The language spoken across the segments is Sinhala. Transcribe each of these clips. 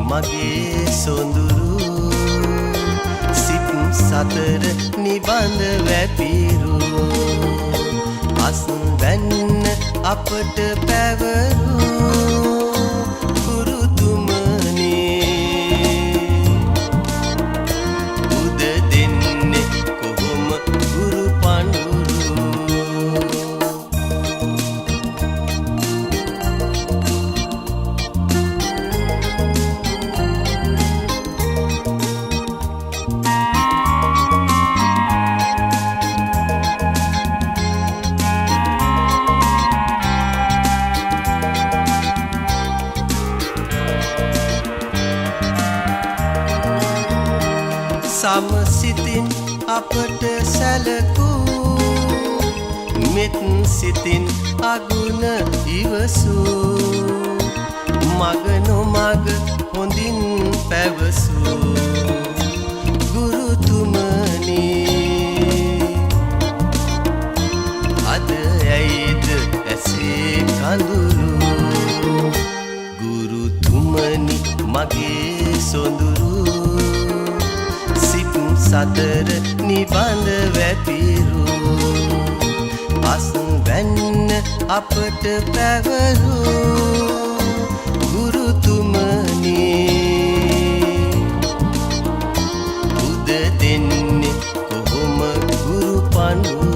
මගේ සොඳුරු සිත් සතර නිබඳ වැපිරු අස්වැන්න අපට පැවරු ගුරුතුමනි උද දෙන්නේ කොහොම ගුරු පඬුරු සමසිතින් අපට සැලකූ මෙත් සිතින් අගුණ ඉවසූ මග නොමග හොඳින් පැවසූ ගුරුතුමනි අද ඇයිද ඇසේ කඳුළු ගුරුතුමනි මගේ සොඳුරු සතර නිබඳ වැපිරු අස්වැන්න අපට පැවරු ගුරුතුමනි උද දෙන්නේ කොහොම ගුරු පඬුරු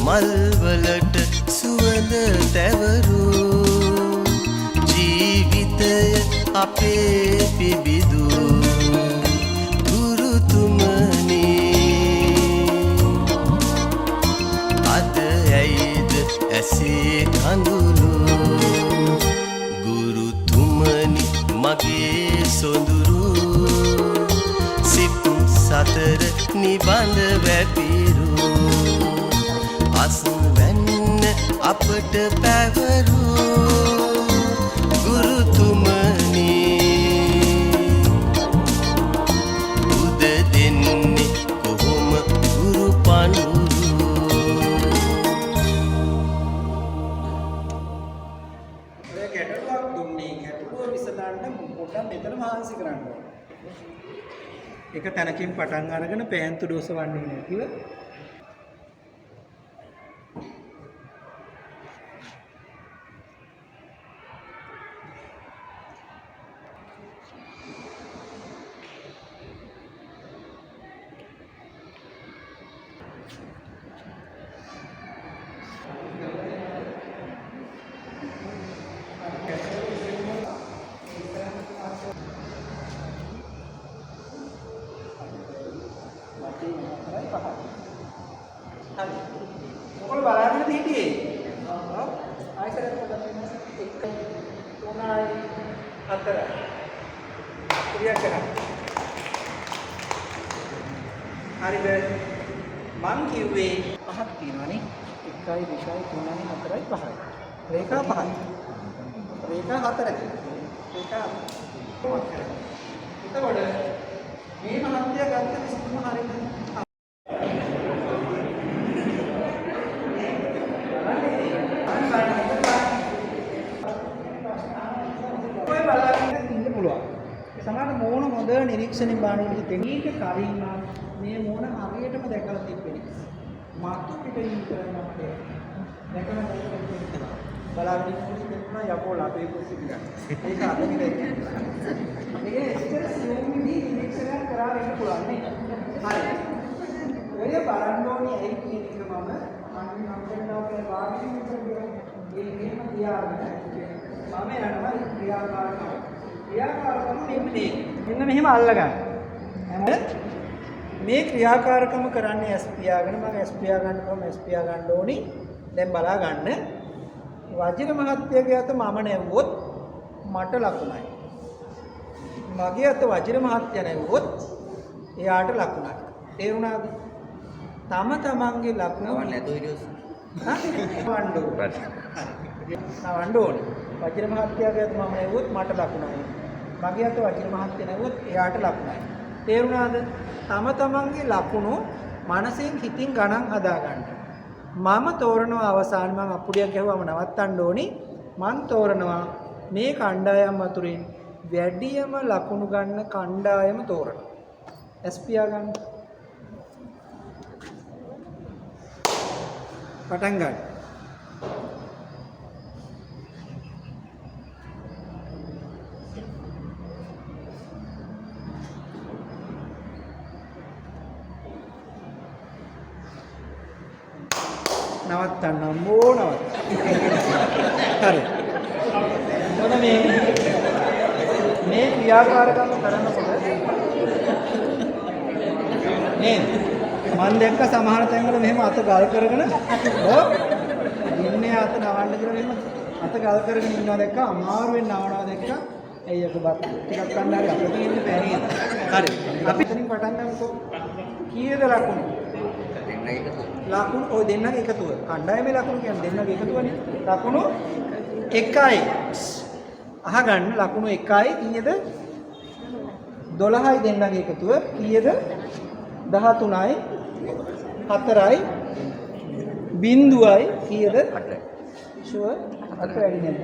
මල්වලට සුවඳ තැවරු ජීවිතය අපේ පිබිදු ගුරුතුමනි අද ඇයිද ඇසේ කඳුළු ගුරුතුමනි මගේ සොඳුරු සිත් සතර නිබඳ වැපිරු අස්වැන්න අපට පැවරු ගුරුතුමනි උද දෙන්නේ කොහොම ගුරු පඬුරු ඔය ගැටලුවක් දුන්නේ ගැටලුව විසඳන්න පොඩ්ඩක් මෙතන මහන්සි කරන්න ඕනේ. එක තැනකින් පටන් අරගෙන පෑන්තු දෝසවන්නේ නැතිව මොකද බලාගෙන හිටියේ? ආයෙත් පොඩ්ඩක් වෙනස් එක 3යි 4යි. ක්‍රියා කරා. හරිද? මං කිව්වේ පහක් තියෙනවානේ. 1යි 2යි 3යි 4යි 5යි. රේඛා 5යි. රේඛා 4යි. රේඛා 5යි. එතකොට මේ මහත්ය ගත්ත විසඳුම හරියද? සමහර මෝන හොඳ නිරීක්ෂණය බලනකොට තේනීක කරින් මේ මෝන හරියටම දැකලා තිබෙන්නේ. මාතු පිටින් කරන අපේ දැකලා තිබෙනවා. බලාගෙන ඉන්නවා යකෝ අපේ කුසි ගන්න. ඒක අදින් දෙන්නේ. මේ ස්ටර්ස් යෝමිනි නිරීක්ෂණය කරා වෙන්න පුළුවන් නේ. හරි. වාග්යම කියන්නේ මේකම තියාගෙන මම යනවා ක්‍රියාකාරකම. ක්‍රියාකාරකම මෙන්න මෙහෙම අල්ලගන්න. මේ ක්‍රියාකාරකම කරන්නේ S පියාගෙන මම S පියා ගන්නකොම S පියා ගන්න ඕනි. දැන් බලා ගන්න. වජිර මහත්තයාගේ අත මම නැවුවොත් මට ලකුණයි. මගේ අත වජිර මහත්තයා නැවුවොත් එයාට ලකුණයි. තේරුණාද? තම තමන්ගේ ලකුණ නැතුව හිටියොත් නවන්න ඕනේ. වජිර මහත්තයාගේ අත මම නැවුවොත් මට ලකුණයි. මගේ අත වජිර මහත්තයා නැවුවොත් එයාට ලකුණයි. තේරුණාද? තම තමන්ගේ ලකුණු මනසෙන් හිතින් ගණන් හදා ගන්න. මම තෝරනවා අවසාන මම අපුඩියක් ගැහුවම නවත්තන්න ඕනි. මම තෝරනවා මේ කණ්ඩායම් අතුරින් වැඩියම ලකුණු ගන්න කණ්ඩායම තෝරනවා. S පියා ගන්න. පටන් ගන්න. නවත්තන්න නවත්ත. හරි. මොන මේ ක්‍රියාකාරකම් කරනකොට නේද? මම දැක්ක සමහර තැන්වල මෙහෙම අත ගල් කරගෙන ඉන්නේ අත නවන්න කියලා මෙහෙම අත ගල් කරගෙන ඉන්නවා දැක්ක අමාරුවෙන් නවනවා දැක්ක. ඇයි අක බත් ටිකක් ගන්න හරි අපිට ඉන්න බැරි නේද? හරි. අපි එතනින් පටන් ගන්නකො. කීයද ලකුණු? ලකුණු ඔය දෙන්නගේ එකතුව. කණ්ඩායමේ ලකුණු කියන්නේ දෙන්නගේ එකතුවනේ. ලකුණු 1යි. අහගන්න ලකුණු 1යි කීයද? 12යි දෙන්නගේ එකතුව. කීයද? 13යි 4යි බිංදුවයි කීයද? 8යි. ෂුවර් 8 වැඩි නැද්ද?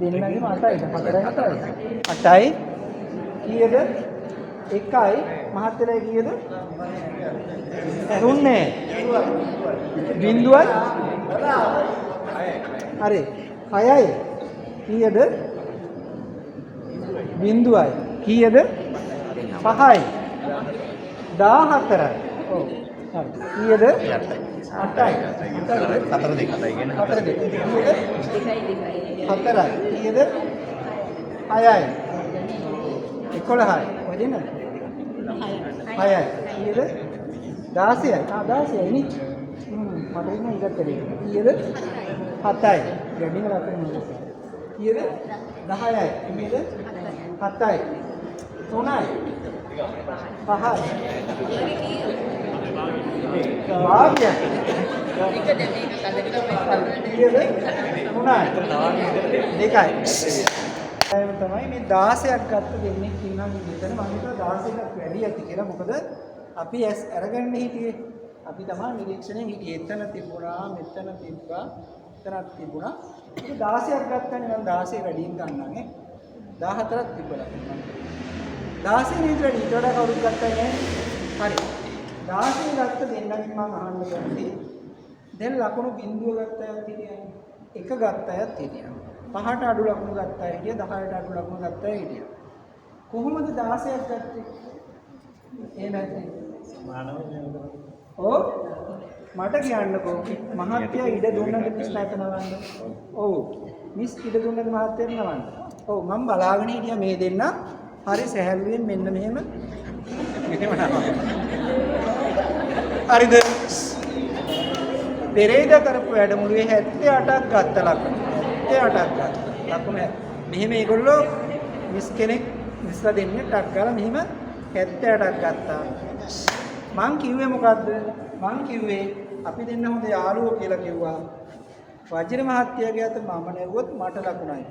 දෙන්නගේම 8යි 4යි 8යි කීයද? 1යි මහත්තයලයි කීයද? තුන්නේ බිංදුවයි හරි 6යි කීයද? බිංදුවයි කීයද? 5යි 14යි. ඔව්. හරි. කීයද? 8යි. 4 දෙක. 4 දෙක. කීයද? 4යි. කීයද? 6යි. 11යි. ඔය දෙන්නද? 6යි. කීයද? 16යි. 16යි නේ. මට ඉන්න ඉගත්තේ. කීයද? 7යි. ගැඩිම ලකුණු මොකද? කීයද? 10යි. කීයද? 7යි. 3යි. 5යි. වාග්ය. කීයද? 3යි. 2යි. එහෙනම් තමයි මේ 16ක් ගත්ත දෙන්නේ කියනවා මෙතන මම හිතුවා 16ක් වැඩි ඇති කියලා. මොකද අපි ඇස් අරගෙන හිටියේ. අපි තමයි නිරීක්ෂණයෙන් හිටියේ. එතන තිබුණා, මෙතන තිබ්බා, එතනක් තිබුණා. ඒක 16ක් ගත්තනේ මම 16 වැඩියෙන් ගන්නවා නේ. 14ක් තිබ්බලා. 16 නේද වැඩි. ඊට වඩා කවුරුත් ගත්තා නෑ. හරි. 16 ගත්ත දෙන්නගෙන් මම අහන්න කැමතියි. දැන් ලකුණු බිංදුව ගත්ත අයත් හිටියනේ. එක ගත්ත අයත් හිටියා. 5ට අඩු ලකුණු ගත්ත අය හිටියා. 10ට අඩු ලකුණු ගත්ත අය හිටියා. කොහොමද 16ක් ගත්තේ? ඒ නැත්නම් සමානව නේද? ඔව්. මට කියන්නකෝ මහත්තයා ඉඩ දුන්නද මිස් නැතනවන්න? ඔව්. මිස් ඉඩ දුන්නද මහත්තයාට නවන්න? ඔව් මම බලාගෙන හිටියා මේ දෙන්න හරි සැහැල්ලුවෙන් මෙන්න මෙහෙම හරිද? පෙරේද කරපු වැඩමුළුවේ 78ක් ගත්ත ලකුණු. 78ක් ගත්ත. ලකුණු මෙහෙම ඒගොල්ලෝ මිස් කෙනෙක් මිස්ලා දෙන්නේ ටක් ගාලා මෙහෙම 78ක් ගත්තා. මං කිව්වේ මොකද්ද? මං කිව්වේ අපි දෙන්න හොඳ යාළුවෝ කියලා කිව්වා. වජිර මහත්තයාගේ අත මම නෙවුවොත් මට ලකුණයි.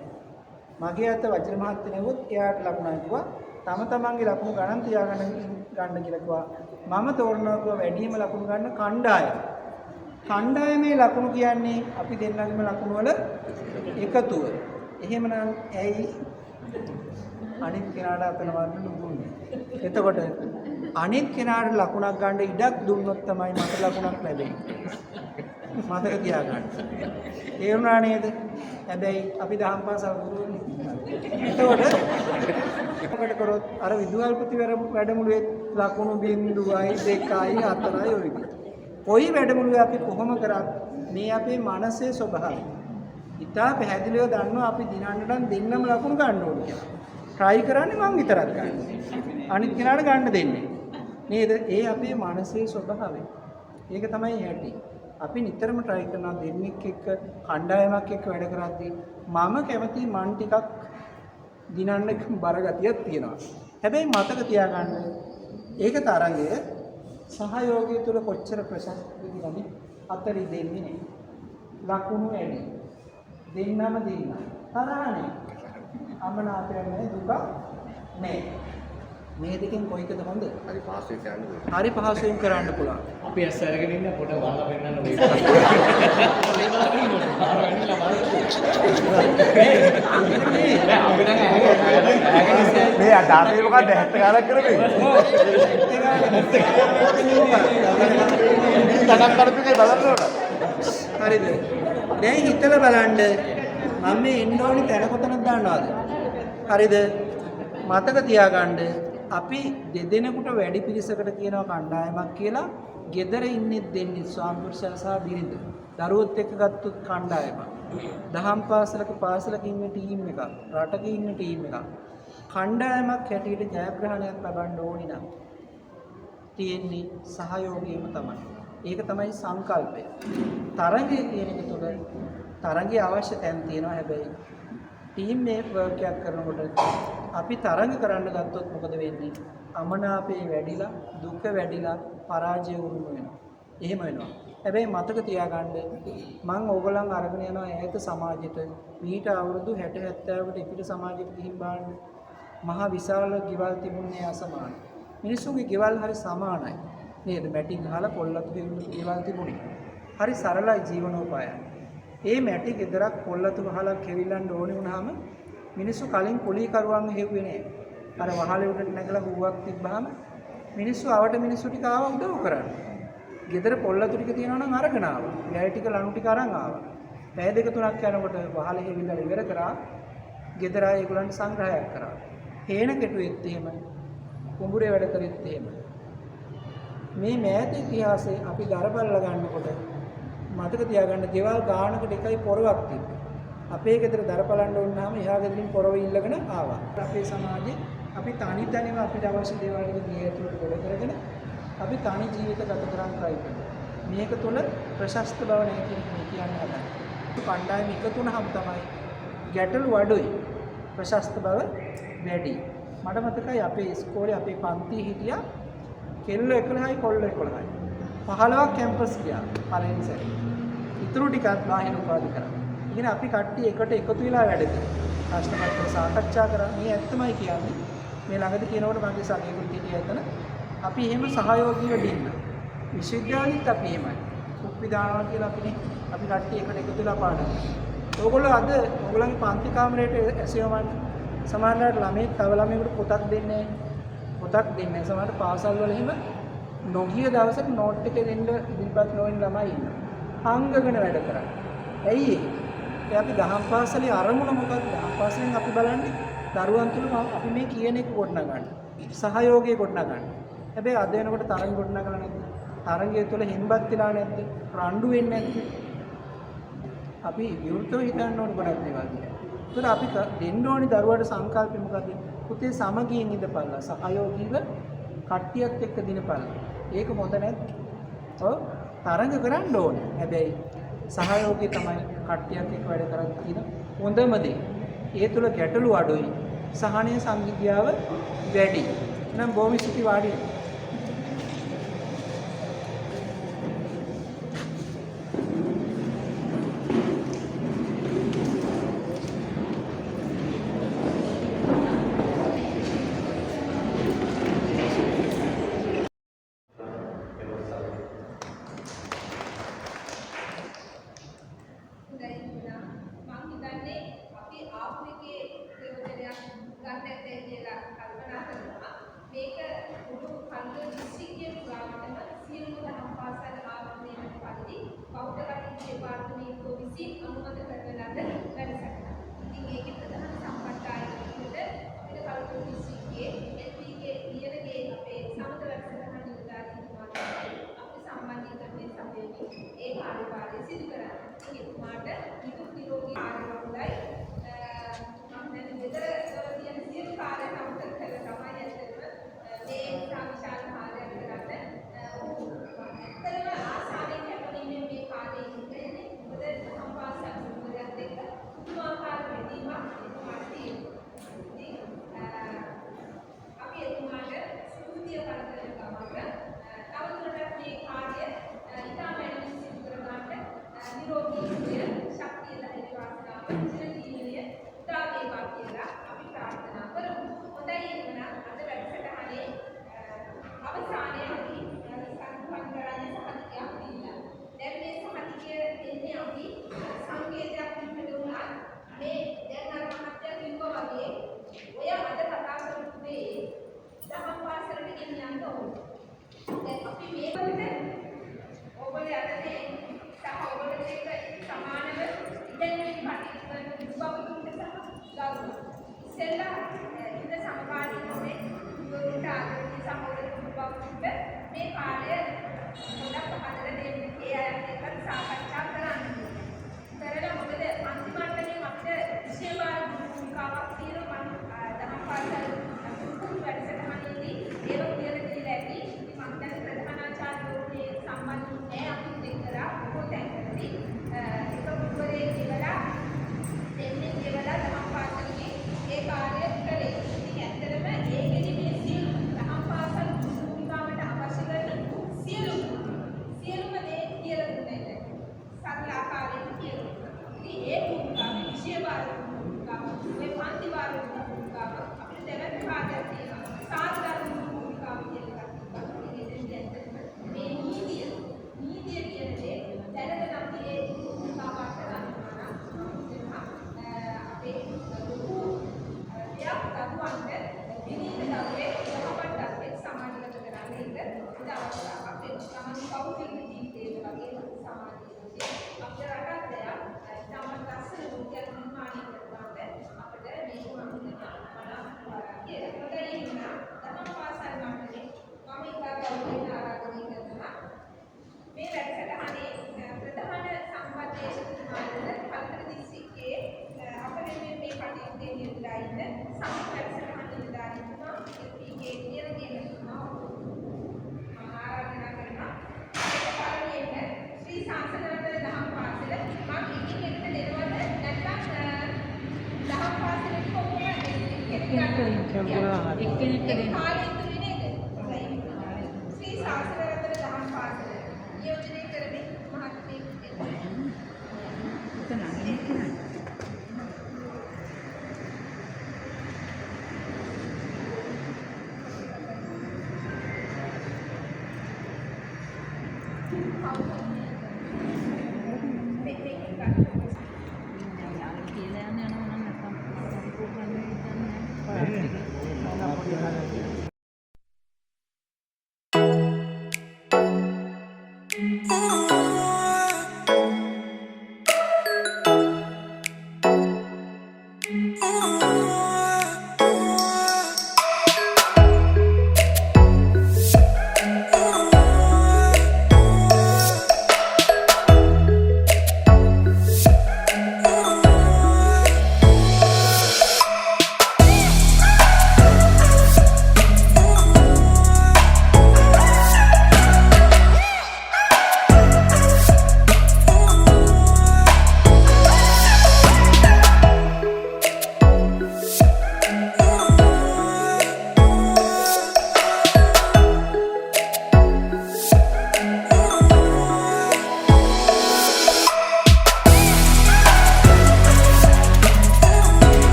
මගේ අත වජිර මහත්තයා නෙවුවොත් එයාට ලකුණයි කිව්වා. තම තමන්ගේ ලකුණු ගණන් තියාගන්න ගන්න කියලා කිව්වා. මම තෝරනවා කිව්වා වැඩිම ලකුණු ගන්න කණ්ඩායම. කණ්ඩායමේ ලකුණු කියන්නේ අපි දෙන්නගේම ලකුණු වල එකතුව. එහෙමනම් ඇයි අනිත් කෙනාට අපනවන්න නුඹුනේ? එතකොට අනිත් කෙනාට ලකුණක් ගන්න ඉඩක් දුන්නොත් තමයි මට ලකුණක් ලැබෙන්නේ. මතක තියාගන්න. තේරුණා නේද? හැබැයි අපි දහම් පාසල් ගුරුවරුනේ. එතකොට මොකද කරොත් අර විදුහල්පති වැඩමුළුවේ ලකුණු 0.2යි 4යි ඔය විදිහට. කොයි වැඩමුළුවේ අපි කොහොම කරත් මේ අපේ මනසේ ස්වභාවය. ඉතා පැහැදිලිව දන්නවා අපි දිනන්න නම් දෙන්නම ලකුණු ගන්න ඕනේ කියලා. try කරන්නේ මං විතරක් ගන්න. අනිත් කෙනාට ගන්න දෙන්නේ. නේද? ඒ අපේ මනසේ ස්වභාවය. ඒක තමයි හැටි. අපි නිතරම try කරනවා දෙන්නෙක් එක්ක කණ්ඩායමක් එක්ක වැඩ කරද්දී මම කැමති මන් ටිකක් දිනන්න බරගතියක් තියෙනවා. හැබැයි මතක තියාගන්න ඒක තරංගය සහයෝගය තුළ කොච්චර ප්‍රශස්තද කියන්නේ අතරි දෙන්නේ නේ. ලකුණු වැඩි. දෙන්නම දෙන්න. තරහනේ. අමනාපයක් නැහැ දුක නැහැ. මේ දෙකෙන් කොයිකද හොඳ? හරි පහසුවෙන් කරන්න පුළුවන්. හරි පහසුවෙන් කරන්න පුළුවන්. අපි ඇස් අරගෙන ඉන්න පොඩ වහලා පෙන්නන්න වෙයි. මේ අදාතේ මොකක්ද 70 ගානක් කරන්නේ? තඩක් කරපිටේ බලන්න ඕන. හරිද? දැන් හිතලා බලන්න මම මේ එන්න ඕනි තැන කොතනද දන්නවද? හරිද? මතක තියාගන්න අපි දෙදෙනෙකුට වැඩි පිරිසකට කියනවා කණ්ඩායමක් කියලා. ගෙදර ඉන්නේ දෙන්නේ ස්වාමිපුරුෂයා සහ බිරිඳ. දරුවොත් එක්ක ගත්තොත් කණ්ඩායමක්. දහම් පාසලක ඉන්න ටීම් එකක්. රටක ඉන්න ටීම් එකක්. කණ්ඩායමක් හැටියට ජයග්‍රහණයක් ලබන්න ඕනි නම් තියෙන්නේ සහයෝගයම තමයි. ඒක තමයි සංකල්පය. තරඟය කියන එක තුළ තරඟයේ අවශ්‍ය තැන් තියෙනවා. හැබැයි ටීම් වර්ක් එකක් කරනකොට අපි තරඟ කරන්න ගත්තොත් මොකද වෙන්නේ? අමනාපේ වැඩිලා, දුක වැඩිලා, පරාජය වුරුම වෙනවා. එහෙම වෙනවා. හැබැයි මතක තියාගන්න මම ඕගොල්ලන් අරගෙන යනවා ඈත සමාජෙට. මීට අවුරුදු 60 70කට ඉපිට සමාජෙට ගිහින් බලන්න. මහා විශාල ගෙවල් තිබුණේ අසමාන. මිනිස්සුන්ගේ ගෙවල් හරි සමානයි. නේද? මැටි ගහලා පොල්ලතු ගෙවල් තිබුණේ. හරි සරලයි ජීවනෝපායය. ඒ මැටි ගෙදරක් පොල්ලතු වහලා කෙවිලන්න ඕනේ වුණාම මිනිස්සු කලින් කුලී කරුවන් හෙව්වේ නෑ. අර වහලේ උඩට නැගලා හුවක් තිබ්බහම මිනිස්සු ආවට මිනිස්සු ටික ආවා උදව් කරන්න. ගෙදර පොල්ලතු ටික තියෙනවා නම් අරගෙන ආවා. වැය ටික ලණු ටික අරන් ආවා. පැය දෙක තුනක් යනකොට වහලේ හෙවිලා ඉවර කරා. ගෙදර ආයේ ඒගොල්ලන්ට සංග්‍රහයක් කරා. හේන කෙටුවෙත් එහෙම. කුඹුරේ වැඩ කරෙත් එහෙම. මේ මෑත ඉතිහාසයේ අපි දරබල්ලා ගන්නකොට මතක තියාගන්න ගෙවල් ගානකට එකයි පොරවක් තිබ්බේ. අපේ ගෙදර දරපලන්න වුණාම එහා ගෙදරින් පොරව ඉල්ලගෙන ආවා. අපේ සමාජයේ අපි තනිව අපිට අවශ්‍ය දේවල් ටික ගේ ඇතුළට ගොඩ කරගෙන අපි තනි ජීවිත ගත කරන් try කරනවා. මේක තුළ ප්‍රශස්ත බව නැහැ කියන හදන්නේ. කණ්ඩායම එකතු වුණාම තමයි ගැටලු අඩුයි. ප්‍රශස්ත බව වැඩි. මට මතකයි අපේ ඉස්කෝලේ අපේ පන්ති හිටියා කෙල්ල 11යි කොල්ල 11යි. 15ක් කැම්පස් ගියා පළවෙනි සැරේ. ඉතුරු ටිකත් බාහිර උපාධි කරා. ඉතින් අපි කට්ටිය එකට එකතු වෙලා වැඩ කරා. ප්‍රශ්න පත්‍ර සාකච්ඡා කරා. මේ ඇත්තමයි කියන්නේ. මේ ළඟදී කියනකොට මගේ සහයෝගිකයෙක් හිටියා එතන. අපි එහෙම සහයෝගීව දෙන්න. විශ්වවිද්‍යාලෙත් අපි එහෙමයි. උප්පිදානවා කියලා අපි කට්ටිය එකට එකතු වෙලා පාඩම් කරා. ඕගොල්ලෝ අද ඕගොල්ලන්ගේ පන්ති කාමරේට ඇසෙවමන් සමානලාට ළමයි තව ළමයෙකුට පොතක් දෙන්නේ නැහැ. පොතක් දෙන්නේ නැහැ. සමහර පාසල් වල එහෙම නොගිය දවසට නෝට් එක දෙන්න ඉදිරිපත් නොවන ළමයි ඉන්නවා. අංගගෙන වැඩ කරන්නේ. ඇයි ඒ? ඒ අපි දහම් පාසලේ අරමුණ මොකක්ද? දහම් පාසලෙන් අපි බලන්නේ දරුවන් තුල අපි මේ කියන එක ගොඩනගන්න. සහයෝගය ගොඩනගන්න. හැබැයි අද වෙනකොට තරඟ ගොඩනගලා නැද්ද? තරඟය තුල හිම්බත් වෙලා නැද්ද? රණ්ඩු වෙන්නේ නැද්ද? අපි විවෘතව හිතන්න ඕන ගොඩක් දේවල් දිහා. ඒතර අපි දෙන්න ඕනි දරුවාට සංකල්පෙ මොකද්ද? පුතේ සමගියෙන් ඉඳපල්ලා සහයෝගීව කට්ටියත් එක්ක දිනපල්ලා. ඒක හොඳ නැද්ද? ඔව් තරඟ කරන්න ඕනේ. හැබැයි සහයෝගී තමයි කට්ටියක් එක්ක වැඩ කරන් තියෙන හොඳම දේ. ඒ තුල ගැටලු අඩුයි. සහනය සංවිධාව වැඩි. නම් බොහොම ස්තුති වාඩි වෙන්න. ඒ කාර්යභාරය සිදු කරන්නේ මේ වැඩසටහනේ ප්‍රධාන සම්බන්ධයෙන් කලතර දිස්ත්‍රික්කයේ අප වෙනුවෙන් මේ කටයුත්තේ නිරතලා ඉන්න සම්බන්ධ නිලධාරීතුමා පීකේ නියෝජනයතුමා ආරාධනා කරනවා. පාරමිතෙන් ශ්‍රී ශාසනවල දහම් පාසල මම එකින් එකට දෙනවද නැත්නම් දහම් පාසලේ කොහොමද එක්කෙනෙක් දෙන්න කාලය ඉතුරු නේද? ශ්‍රී ශාසනවල දහම් පාසල නියෝජනය කරමින් මහත්මයෙක්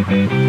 Thank you.